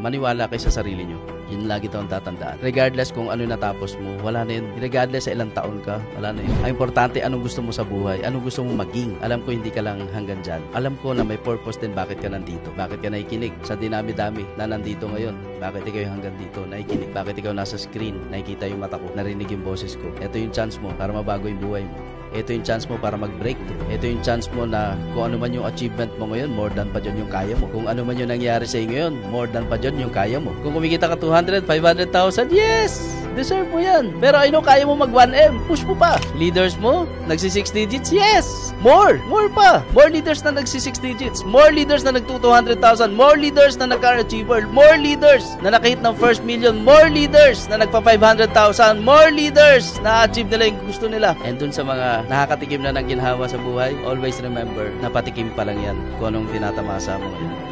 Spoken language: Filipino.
maniwala kayo sa sarili nyo. Yun lagi taong tatandaan. Regardless kung ano natapos mo, wala na yun. Regardless sa ilang taon ka, wala na yun. Ang importante, anong gusto mo sa buhay, anong gusto mo maging. Alam ko hindi ka lang hanggang dyan. Alam ko na may purpose din bakit ka nandito. Bakit ka nakikinig sa dinami-dami na nandito ngayon. Bakit ikaw yung hanggang dito, nakikinig. Bakit ikaw nasa screen, nakikita yung mata ko, narinig yung boses ko. Ito yung chance mo para mabago yung buhay mo. Ito yung chance mo para mag-breakthrough. Ito yung chance mo na kung ano man yung achievement mo ngayon, more than pa dyan yung kaya mo. Kung ano man yung nangyari sa iyo ngayon, more than pa dyan yung kaya mo. Kung kumikita ka 200, 500,000, yes! Deserve mo yan. Pero I know kaya mo mag 1M. Push mo pa. Leaders mo, nagsi 6 digits? Yes! More! More pa! More leaders na nagsi 6 digits. More leaders na nagto 200,000. More leaders na nagka-achiever. More leaders na nakahit ng first million. More leaders na nagpa 500,000. More leaders na achieve nila yung gusto nila. And dun sa mga nakakatikim na ng ginhawa sa buhay, always remember na patikim pa lang yan kung anong tinatamasa mo ngayon.